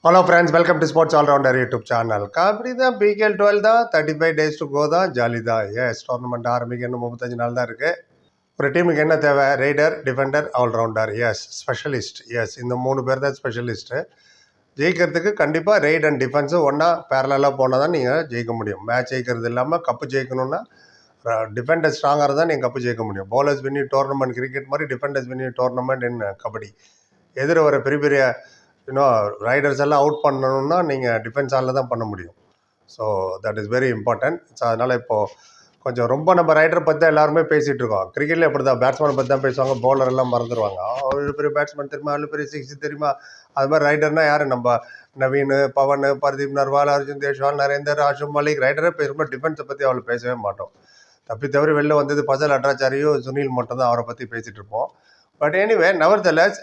Hello friends, welcome to Sports All Rounder YouTube channel. Kabaddi தான் PKL 12 தான் 35 days to go தான் jolly தான். S tournament ஆரம்பிக்க இன்னும் 35 நாள் தான் இருக்குது. ஒரு டீமுக்கு என்ன தேவை? Raider, defender, all rounder. Yes specialist. Yes இந்த 3 பேர் தான் ஸ்பெஷலிஸ்ட்டு. ஜெயிக்கிறதுக்கு கண்டிப்பாக ரைட் அண்ட் டிஃபென்ஸு ஒன்றா பேரலாக போனால் தான் நீங்கள் ஜெயிக்க முடியும். மேட்ச் ஜெயிக்கிறது இல்லாமல் கப்பு ஜெயிக்கணும்னா டிஃபெண்டர் ஸ்ட்ராங்காக தான் நீங்கள் கப்பு ஜெயிக்க முடியும். பவுலர்ஸ் வின் டோர்னமெண்ட் கிரிக்கெட் மாதிரி டிஃபெண்டர்ஸ் வின் டோர்னமெண்ட் இன் கபடி. எதிர வர பெரிய பெரிய ரைடர்ஸ் எல்லாம் அவுட் பண்ணணும்னா நீங்கள் டிஃபென்ஸ் ஆலில் தான் பண்ண முடியும். So that is very important. So அதனால் இப்போது கொஞ்சம் ரொம்ப நம்ம ரைடரை பற்றி தான் எல்லாருமே பேசிகிட்டு இருக்கோம். கிரிக்கெட்டில் எப்படி தான் பேட்ஸ்மேனை பற்றி தான் பேசுவாங்க, பவுலர் எல்லாம் மறந்துடுவாங்க. அவ்வளோ பெரிய பேட்ஸ்மேன் தெரியுமா, அவ்வளோ பெரிய சிக்ஸ் தெரியுமா, அது மாதிரி ரைடர்னா யார்? நம்ம நவீன், பவன், பர்தீப் நர்வால், அர்ஜுன் தேஷ்வால், நரேந்தர், ஆஷும் மலிக். ரைடரே பேசும்போது டிஃபென்ஸை பற்றி அவ்வளோ பேசவே மாட்டோம். தவிர வெளில வந்தது பசல் அட்ராச்சாரியும் சுனில் மட்டும் தான் அவரை பற்றி பேசிகிட்டு இருப்போம். But anyway nevertheless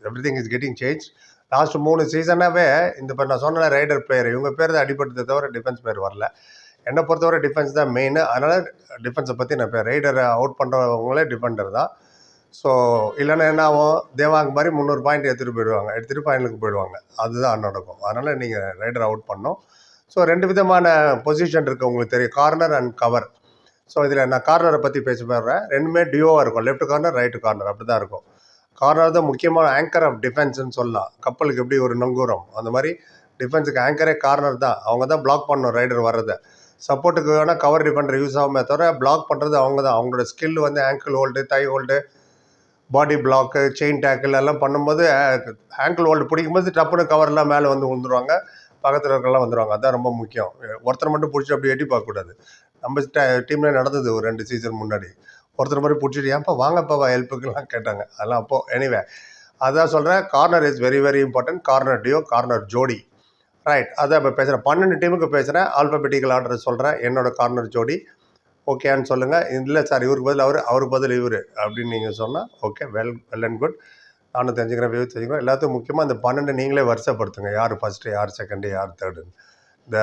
everything is getting change. Last 3 சீசனாகவே இந்த இப்போ நான் சொன்ன ரைடர் பிளேயர் இவங்க பேர் தான் அடிபட்டதை தவிர டிஃபென்ஸ் பேர் வரல. என்னை பொறுத்தவரை டிஃபென்ஸ் தான் மெயின். அதனால் டிஃபென்ஸை பற்றி நான் ரைடரை அவுட் பண்ணுறவங்களே டிஃபெண்டர் தான். ஸோ இல்லைன்னா என்ன ஆகும், தேவாங்க மாதிரி 300 பாயிண்ட் எடுத்துகிட்டு போயிடுவாங்க, எடுத்துகிட்டு ஃபைனலுக்கு போயிடுவாங்க. அதுதான் நடக்கும். அதனால் நீங்கள் ரைடர் அவுட் பண்ணணும். ஸோ 2 விதமான பொசிஷன் இருக்குது உங்களுக்கு தெரியும், கார்னர் அண்ட் கவர். ஸோ இதில் நான் கார்னரை பற்றி பேச போடுறேன். ரெண்டுமே டியோவாக இருக்கும், லெஃப்ட் கார்னர் ரைட்டு கார்னர் அப்படி தான் இருக்கும். கார்னர் தான் முக்கியமான ஆங்கர் ஆஃப் டிஃபென்ஸ்ன்னு சொல்லலாம். கப்பலுக்கு எப்படி ஒரு நங்கூரம், அந்த மாதிரி டிஃபென்ஸுக்கு ஆங்கரே கார்னர் தான். அவங்க தான் பிளாக் பண்ணணும் ரைடர் வர்றதை. சப்போர்ட்டுக்கு வேணால் கவர் டிஃபெண்டர் யூஸ் ஆகுமே தவிர பிளாக் பண்ணுறது அவங்க தான். அவங்களோட ஸ்கில் வந்து ஆங்கிள் ஹோல்டு, தை ஹோல்டு, பாடி பிளாக்கு, செயின் டேக்கிள் எல்லாம் பண்ணும்போது ஆங்கிள் ஹோல்டு பிடிக்கும்போது டப்புன்னு கவர்லாம் மேலே வந்து விழுந்துருவாங்க, பக்கத்தில் இருக்கலாம் வந்துடுவாங்க. அதுதான் ரொம்ப முக்கியம். ஒருத்தர் மட்டும் பிடிச்சி அப்படி எட்டி பார்க்கக்கூடாது. நம்ம டீமில் நடந்தது ஒரு 2 சீசன் முன்னாடி. ஒருத்தர் மாதிரி பிடிச்சிட்டு ஏன்ப்பா வாங்கப்பா ஹெல்ப்புக்கெல்லாம் கேட்டாங்க. அதெல்லாம் அப்போது எனிவே அதான் சொல்கிறேன், corner is very very important. Corner duo, corner ஜோடி. ரைட், அதான் இப்போ பேசுகிறேன். 12 டீமுக்கு பேசுகிறேன். ஆல்பபெட்டிக்கல் ஆர்டர் சொல்கிறேன். என்னோட கார்னர் ஜோடி ஓகேன்னு சொல்லுங்கள். இல்லை சார் இவருக்கு பதில் அவருக்கு பதில் இவர் அப்படின்னு நீங்கள் சொன்னால் ஓகே, வெல் அண்ட் குட். நானும் தெரிஞ்சுக்கிறேன், வியூ தெரிஞ்சுக்கிறேன். எல்லாத்துக்கும் முக்கியமாக இந்த 12 நீங்களே வரிசைப்படுத்துங்க. யார் ஃபஸ்ட்டு, யார் செகண்டு, யார் தேர்டுன்னு. இந்த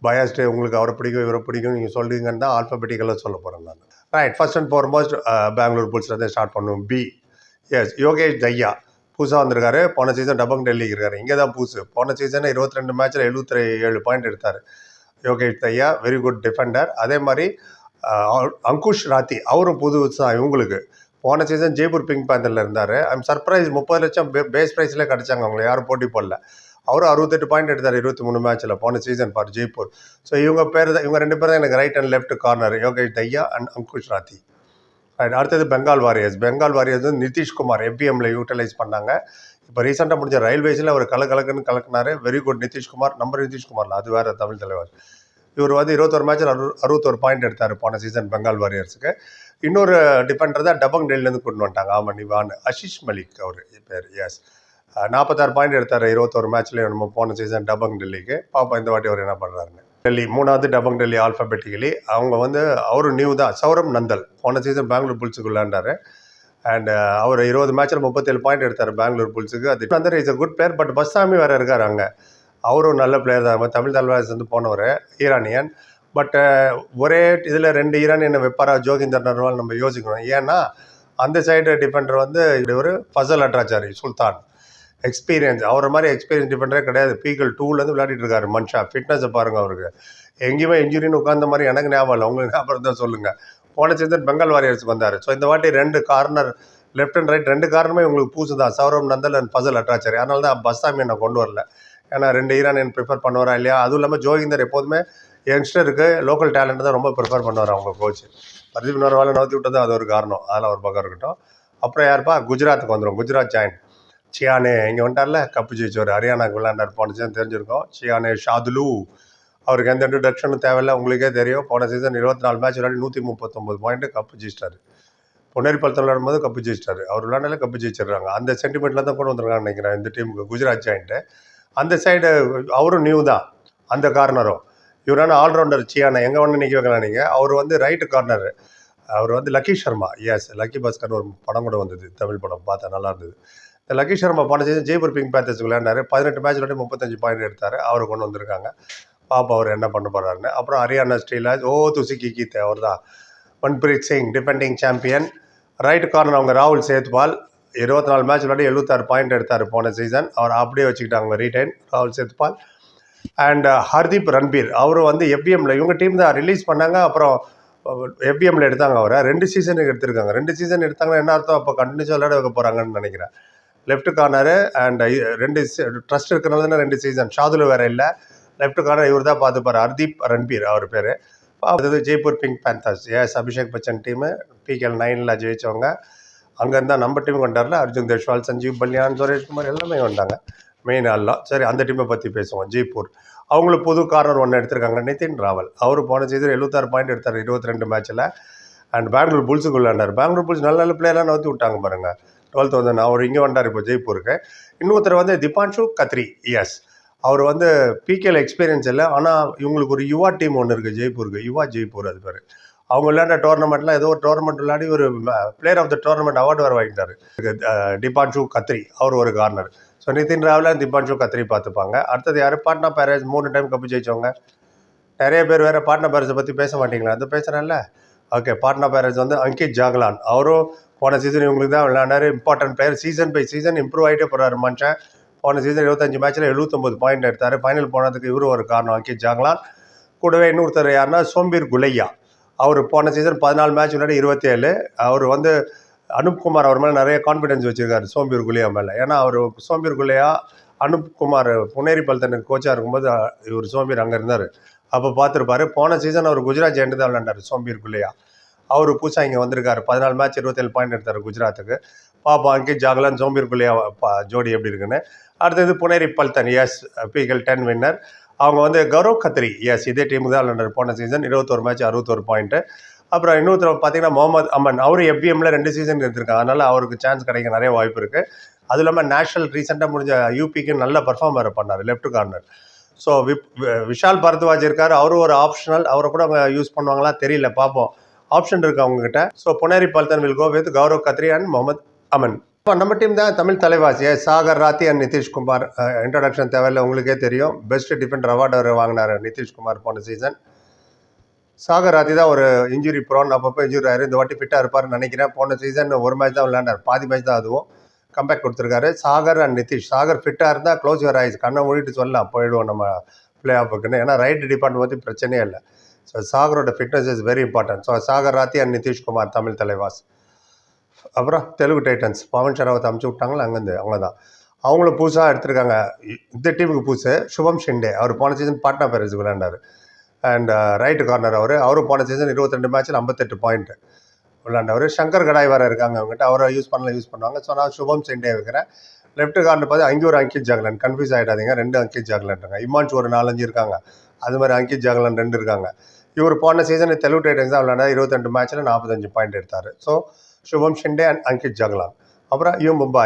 பயாஸ்டே உங்களுக்கு அவரை பிடிக்கும் இவரை பிடிக்கும் நீங்கள் சொல்கிறீங்கன்னு தான் ஆல்பபெட்டிக்கலாக சொல்ல போகிறேன் நான். Right, first and foremost Bangalore புல்ஸில் தான் ஸ்டார்ட் பண்ணுவோம். பி. எஸ், யோகேஷ் தையா புதுசாக வந்திருக்காரு. போன சீசன் டபங் டெல்லிக்கு இருக்காரு. இங்கே தான் புதுசு. போன சீசனை 22 மேட்ச்சில் 77 பாயிண்ட் எடுத்தார் Yogesh Dahiya. Very good defender. அதே மாதிரி அங்குஷ் ராத்தி, அவரும் புதுசாக இவங்களுக்கு. போன சீசன் ஜெய்ப்பூர் பிங்க் பேந்தரில் இருந்தார். ஐம் சர்ப்ரைஸ், 30 லட்சம் பேஸ் ப்ரைஸ்லேயே கிடச்சாங்க. அவங்களை யாரும் போட்டி போடல. அவரும் 68 பாயிண்ட் எடுத்தார் 23 மேட்ச்சில் போன சீசன் ஃபார் ஜெய்ப்பூர். ஸோ இவங்க பேர் தான், இவங்க 2 பேர் தான் எனக்கு right and left corner, Yogesh Dahiya and Ankush Rathee. Right, அடுத்தது பெங்கால் வாரியர்ஸ். பெங்கால் வாரியர்ஸ் வந்து நிதிஷ்குமார் எம்பிஎம்ல யூட்டிலைஸ் பண்ணாங்க. இப்போ ரீசெண்டாக முடிஞ்ச ரயில்வேஸில் அவர் கலக்குன்னு கலக்குனாரு. Very good Nitish Kumar. நம்பர் நிதிஷ்குமார்ல, அது வேறு தமிழ் தலைவர். இவர் வந்து 21 மேட்ச்சில் 61 பாயிண்ட் எடுத்தார் போன சீசன் பெங்கால் வாரியர்ஸுக்கு. இன்னொரு டிஃபெண்டர் தான் டபங் டெல்லிலேருந்து கொண்டு வந்துட்டாங்க. ஆமாம், நிவான் ஆஷிஷ் மலிக் அவர் பேர். எஸ், 46 பாயிண்ட் எடுத்தார் 21 மேட்ச்லேயே நம்ம போன சீசன் டபங் டெல்லிக்கு. பாப்பா இந்த வாட்டி அவர் என்ன பண்ணுறாருன்னு. டெல்லி 3வது டபங் டெல்லி ஆல்ஃபபெட்டிக்கலி. அவங்க வந்து அவரும் நியூ தான், சௌரப் நந்தல். போன சீசன் பெங்களூர் புல்ஸுக்கு விளையாண்டார். அண்ட் அவர் 20 மேட்ச்சில் 37 பாயிண்ட் எடுத்தார் பெங்களூர் புல்ஸுக்கு. அது வந்து is a good player. But பஸ்தாமி வேறு இருக்கார் அங்கே. அவரும் நல்ல பிளேயர் தான். தமிழ் தலைவாஸ் வந்து போனவர், ஈரானியன். பட் ஒரே இதில் 2 ஈரானியனை வைப்பாரா ஜோகிந்தர் நர்வால் நம்ம யோசிக்கணும். ஏன்னா அந்த சைடு டிஃபெண்டர் வந்து ஒரு ஃபசல் அட்ராச்சாரி சுல்தான், எக்ஸ்பீரியன்ஸ். அவரை மாதிரி எக்ஸ்பீரியன்ஸ் டிஃபெண்டரே கிடையாது. பீகல் 2லேருந்து விளையாடிட்டு இருக்காரு மன்ஷா. ஃபிட்னஸை பாருங்கள் அவருக்கு. எங்கேயுமே இன்ஜுரின்னு உட்காந்த மாதிரி எனக்கு ஞாபகம் இல்லை. உங்களுக்கு ஞாபகம் தான் சொல்லுங்கள். போன சீசன் பெங்கால் வாரியர்ஸ்க்கு வந்தார். ஸோ இந்த வாட்டி 2 கார்னர், லெஃப்ட் அண்ட் ரைட் 2 கார்னருமே உங்களுக்கு பூசு தான், சௌரப் நந்தல் அண்ட் ஃபசல் அட்ராச்சாரி. அதனால தான் பஸ்தாமியை நான் கொண்டு வரல. ஏன்னா 2 ஈரானியன் ப்ரிஃபர் பண்ணுவாரா இல்லையா. அதுவும் இல்லாமல் ஜோகிந்தர் எப்போதுமே யங்ஸ்டருக்கு லோக்கல் டேலண்ட் தான் ரொம்ப ப்ரிஃபர் பண்ணுவார் அவங்க கோச். பர்தீப் நர்வாலை நோத்தி விட்டது அது ஒரு காரணம். அதெல்லாம் ஒரு பக்கம் இருக்கட்டும். அப்புறம் யாருப்பா, குஜராத்துக்கு வந்துடும். குஜராத் ஜாயின் சியானே இங்கே வந்துட்டார்ல, கப்பு ஜெயிச்சவர். ஹரியானாக்கு விளையாண்டார் போன சீசன், தெரிஞ்சிருக்கோம். சியானே ஷாதுலு, அவருக்கு எந்த இன்ட்ரடக்ஷனும் தேவையில்லை, உங்களுக்கே தெரியும். போன சீசன் 24 மேட்ச் விளையாடி 139 பாயிண்ட்டு கப்பு ஜெயிச்சிட்டாரு. பொன்னேரி பழத்தில் விளையாடும்போது கப்பு ஜெயிச்சிட்டாரு. அவர் விளையாண்டாலே கப்பு ஜெயிச்சிடுறாங்க. அந்த சென்டிமெண்ட்டில் தான் கொண்டு வந்துருக்காங்க நினைக்கிறேன் இந்த டீமுக்கு, குஜராத் ஜாயிண்ட்டு. அந்த சைடு அவரும் நியூ தான், அந்த கார்னரும். இவரான ஆல்ரவுண்டர் சியானா, எங்கே ஒன்று நிற்க வைக்கலாம் நீங்கள். அவர் வந்து ரைட்டு கார்னர். அவர் வந்து லக்கி சர்மா. எஸ், லக்கி பாஸ்கர் ஒரு படம் கூட வந்தது, தமிழ் படம், பார்த்தா நல்லா இருந்தது. இந்த லக்கி சர்மா போன சீசன் ஜெய்ப்பூர் பிங்க் பேந்தர்ஸ் விளையாண்டாரு. 18 மேட்ச் விளையாடி 35 பாயிண்ட் எடுத்தார். அவர் கொண்டு வந்திருக்காங்க. பாப்பா அவர் என்ன பண்ண போகிறாருன்னு. அப்புறம் ஹரியானா ஸ்ரீலாஜ், துசிக்கி கீத்தை, அவர் தான். Manpreet Singh defending champion. Right corner அவங்க ராகுல் சேத்வால். 24 மேட்ச் விளையாடி 76 பாயிண்ட் எடுத்தார் போன சீசன். அவர் அப்படியே வச்சுக்கிட்டாங்க ரீடைன் ராகுல் சேத்பால். அண்ட் ஹர்தீப் ரன்பீர் அவரும் வந்து எஃபிஎம்ல இவங்க டீம் தான் ரிலீஸ் பண்ணாங்க. அப்புறம் எஃபிஎம்ல எடுத்தாங்க அவரை. 2 சீசனுக்கு எடுத்திருக்காங்க. 2 சீசன் எடுத்தாங்கன்னா என்ன அர்த்தம்? அப்போ கண்டினியூஸாக விளையாட வைக்க போகிறாங்கன்னு நினைக்கிறேன். லெஃப்ட் கார்னர் அண்ட் 2 ட்ரஸ்ட் இருக்கிறனால தான் 2 சீசன். ஷாதுல் வேற இல்லை. லெஃப்ட் கார்னர் இவர் தான் பார்த்துப்பார். ஹர்தீப் ரன்பீர் அவர் பேர். அடுத்தது Jaipur Pink Panthers. Abhishek Bachchan team PKL 9ல் ஜெயிச்சவங்க. அங்கேருந்தா நம்ம டீம் கொண்டாடல. அர்ஜுன் தேஷ்வால், சஞ்சீவ் பல்யான், சுரேஷ்குமார் எல்லாமே வந்தாங்க மெயின் ஆள்லாம். சரி, அந்த டீமை பற்றி பேசுவோம். ஜெய்ப்பூர் அவங்களுக்கு புது கார்னர் ஒன்று எடுத்திருக்காங்க, நிதின் ராவல். அவர் போன சீசன் 76 பாயிண்ட் எடுத்தார் 22 மேட்ச்சில். அண்ட் பெங்களூர் புல்ஸுக்கு விளையாண்டார். பெங்களூர் புல்ஸ் நல்ல நல்ல பிளேயர்லாம் நோத்தி விட்டாங்க பாருங்க. 12,000 அவர் இங்கே வந்தார் இப்போ ஜெய்ப்பூருக்கு. இன்னொருத்தர் வந்து திபான்ஷு கத்ரி. அவர் வந்து பிகேல எக்ஸ்பீரியன்ஸ் இல்லை. ஆனால் இவங்களுக்கு ஒரு யுவா டீம் ஒன்று இருக்குது ஜெய்ப்பூருக்கு. யுவா ஜெய்ப்பூர் அது பேர். அவங்க விளையாண்ட டோர்னமெண்ட்லாம் ஏதோ ஒரு டோர்னமெண்ட் விளையாடி ஒரு player of the tournament award வர வாங்கிட்டார். திபான்ஷு கத்ரி அவர் ஒரு கார்னர். ஸோ நிதின் ராவல் திபான்ஷு கத்ரி பார்த்துப்பாங்க. அடுத்தது யார்? பாட்னா பேரேஸ் 3 டைம் கப்பு ஜெயிச்சவங்க. நிறைய பேர் வேறு பாட்னா பேரஸை பற்றி பேச மாட்டீங்களா? அது பேசுகிறேன்ல. ஓகே, பாட்னா பேரேஸ் வந்து அங்கித் ஜாக்லான். அவரும் போன சீசன் இவங்களுக்கு தான் விளையாண்டார். Important player. Season by season improve ஆகிட்டே போகிறாரு மனுஷன். போன சீசன் 25 மேட்ச்சில் 79 பாயிண்ட் எடுத்தார். ஃபைனல் போனதுக்கு இவரும் ஒரு காரணம், அங்கித் ஜாக்லான். கூடவே இன்னொருத்தர் யாருன்னா சோம்பீர் குலையா. அவர் போன சீசன் 14 மேட்ச் விளையாடி 27. அவர் வந்து அனுப்குமார் அவர் மேலே நிறைய கான்ஃபிடன்ஸ் வச்சுருக்காரு சோம்பீர் குலையா மேலே. ஏன்னா அவர் சோம்பீர் குலையா அனுப்குமார் புனேரி பல்தனுக்கு கோச்சாக இருக்கும்போது இவர் சோம்பீர் அங்கே இருந்தார். அப்போ பார்த்துருப்பாரு. போன சீசன் அவர் குஜராத் ஜெயிண்ட் தான் விளையாண்டார் சோம்பீர் குலையா. அவர் புதுசாக இங்கே வந்திருக்காரு. 14 மேட்ச் 27 பாயிண்ட் எடுத்தார் குஜராத்துக்கு. பாப்பா அங்கித் ஜாக்லான் சோம்பீர் குலையா ஜோடி எப்படி இருக்குன்னு. அடுத்தது புனேரி பல்தன். PKL 10 winner. அவங்க வந்து கௌரவ் கத்ரி. இதே டீமுக்கு தான் விளையாண்டார் போன சீசன். 21 match 61 point. அப்புறம் இன்னொருத்தர் பார்த்தீங்கன்னா முகமது அமன். அவரு எஃபிஎம்ல 2 சீசன் எடுத்திருக்காங்க. அதனால் அவருக்கு சான்ஸ் கிடைக்க நிறைய வாய்ப்பு இருக்குது. அதுவும் இல்லாமல் நேஷனல் ரீசெண்டாக முடிஞ்ச யூபிக்கு நல்ல பர்ஃபார்ம் வேறு பண்ணார் left corner. So Vishal Bharadwaj இருக்கார். அவரும் ஒரு ஆப்ஷனல். அவரை கூட அவங்க யூஸ் பண்ணுவாங்களா தெரியல, பார்ப்போம். ஆப்ஷன் இருக்குது அவங்ககிட்ட. So Puneri Paltan will go with Gaurav Khatri and Mohammad Aman. நம்ம டீம் தான் தமிழ் தலைவாசி. சாகர் ராத்தி அண்ட் நிதிஷ்குமார். இன்ட்ரடக்ஷன் தேவையில்லை, உங்களுக்கே தெரியும். பெஸ்ட் டிஃபெண்டர் அவார்டு வாங்கினார் நிதிஷ்குமார் போன சீசன். சாகர் ராத்தி தான் ஒரு இன்ஜுரி ப்ரோன், அப்பப்போ இன்ஜுரி ஆயிரு. இந்த வாட்டி ஃபிட்டாக இருப்பார்னு நினைக்கிறேன். போன சீசன் ஒரு மேட்ச் தான் விளையாண்டார், பாதி மேட்ச் தான், அதுவும் கம்பேக் கொடுத்துருக்காரு. சாகர் அண்ட் நிதிஷ். சாகர் ஃபிட்டாக இருந்தால் க்ளோஸ் யுவர் ஐஸ், கண்ணை மூடிட்டு சொல்லலாம் போயிடுவோம் நம்ம பிளே ஆஃபுக்குன்னு. ஏன்னா ரைட் டிபார்ட்மெண்ட் பற்றி பிரச்சனையே இல்லை. ஸோ சாகரோட fitness is very important. So Sagar Rathee and Nitish Kumar Tamil Thalaivas. அப்புறம் தெலுங்கு டைட்டன்ஸ் பவன் ஷராவத் அமுச்சு விட்டாங்களா அங்கேருந்து, அவங்க தான். அவங்களும் புதுசாக எடுத்திருக்காங்க. இந்த டீமுக்கு புதுசு சுபம் ஷிண்டே. அவர் போன சீசன் பாட்னா பேரஸுக்கு விளையாண்டார். அண்ட் ரைட்டு கார்னர் அவரும் போன சீசன் 22 மேட்ச்சில் 58 பாயிண்ட் விளையாண்டவர். சங்கர் கடாய் வேறு இருக்காங்க அவங்ககிட்ட. அவரை யூஸ் பண்ணுவாங்க. ஸோ நான் சுபம் ஷிண்டே வைக்கிறேன். லெஃப்ட் கார்னர் பார்த்து அங்கே ஒரு அங்கித் ஜாக்லான். கன்ஃபியூஸ் ஆகிடாதீங்க, 2 அங்கித் ஜாக்லான்றாங்க. இமான்ஸ் ஒரு 4-5 இருக்காங்க. அது மாதிரி அங்கித் ஜாக்லான் 2 இருக்காங்க. இவர் போன சீசன் தெலுங்கு டைட்டன்ஸ் தான் விளையாண்டார். 22 மேட்ச்சில் 45 பாயிண்ட் எடுத்தார். So Shubham Shinde and Ankit Jaglan. அப்புறம் மும்பா.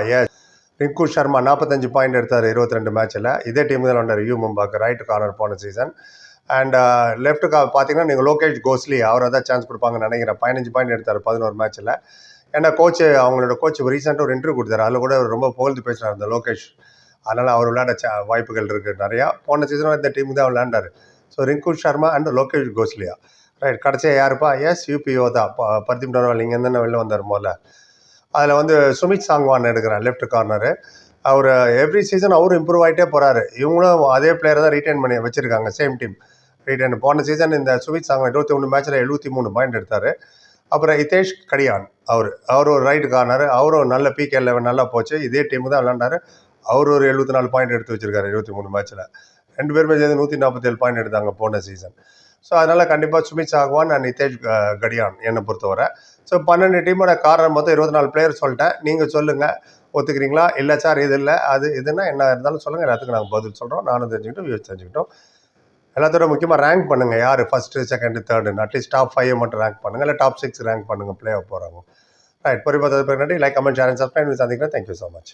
ரிங்கு சர்மா 45 பாயிண்ட் எடுத்தார் 22 மேட்ச்சில். இதே டீம் தான் விளையாண்டார் மும்பாக்கு ரைட் கார்னர் போன சீசன். அண்ட் லெஃப்ட் பார்த்தீங்கன்னா நீங்கள் லோகேஷ் கோஸ்லி, அவரை தான் சான்ஸ் கொடுப்பாங்கன்னு நினைக்கிறேன். 15 பாயிண்ட் எடுத்தார் 11 மேட்ச்சில். ஏன்னா அவங்களோட கோச் ரீசெண்டாக ஒரு இன்டர்வியூ கொடுத்தாரு. அதில் கூட ரொம்ப புகழ்ந்து பேசுகிறார் அந்த லோகேஷ். அதனால் அவர் விளையாட வாய்ப்புகள் இருக்குது நிறையா. போன சீசனும் இந்த டீமுக்கு தான் விளையாண்டார். So Rinku Sharma and Lokesh Ghosliya. Right. கடைசியாக யாருப்பா? யூபிஓ தான். பர்தீப் டோனவால் இங்கே இருந்தால் வெளில வந்தார் முதல்ல. அதில் வந்து சுமித் சாங்வான் எடுக்கிறேன் லெஃப்ட் கார்னரு. அவர் எவ்ரி சீசன் அவரும் இம்ப்ரூவ் ஆகிட்டே போகிறாரு. இவங்களும் அதே பிளேயரை தான் ரீட்டைன் பண்ணி வச்சுருக்காங்க, சேம் டீம் ரீட்டைன். போன சீசன் இந்த சுமித் சாங்வான் 21 மேட்ச்சில் 73 பாயிண்ட் எடுத்தார். அப்புறம் ஹிதேஷ் கடியான் அவர் ஒரு ரைட் கார்னர். அவரும் நல்ல பிகே 11 நல்லா போச்சு. இதே டீமுக்கு தான் விளையாண்டார். அவர் ஒரு 74 பாயிண்ட் எடுத்து வச்சிருக்காரு 23 மேட்ச்சில். 2 பேருமே சேர்ந்து 147 பாயிண்ட் எடுத்தாங்க போன சீசன். ஸோ அதனால் கண்டிப்பாக சுமித் சாங்வான் அண்ட் நிதேஷ் கடியான் என்னை பொறுத்தவரை. ஸோ 12 டீமோட காரணம் மொத்தம் 24 பிளேயர் சொல்லிட்டேன். நீங்கள் சொல்லுங்கள், ஒத்துக்கிறீங்களா? இல்லை சார் இது இல்லை அது இதுன்னா என்ன இருந்தாலும் சொல்லுங்கள், எல்லாத்துக்கும் நாங்கள் பதில் சொல்கிறோம். நானும் தெரிஞ்சுக்கிட்டோம், வியூஸ் தெரிஞ்சுக்கிட்டோம். எல்லாத்தோட முக்கியமாக ரேங்க் பண்ணுங்கள், யார் ஃபஸ்ட்டு செகண்டு தேர்டுன்னு. அட்லீஸ்ட் டாப் 5 மட்டும் ரேங்க் பண்ணுங்கள், இல்லை டாப் 6 ரேங்க் பண்ணுங்கள் பிளே ஆஃப் போகிறாங்க. ரைட். பொறுப்பாக நன்றி. Like, comment, share and subscribe. சந்திக்கிறேன். Thank you so much.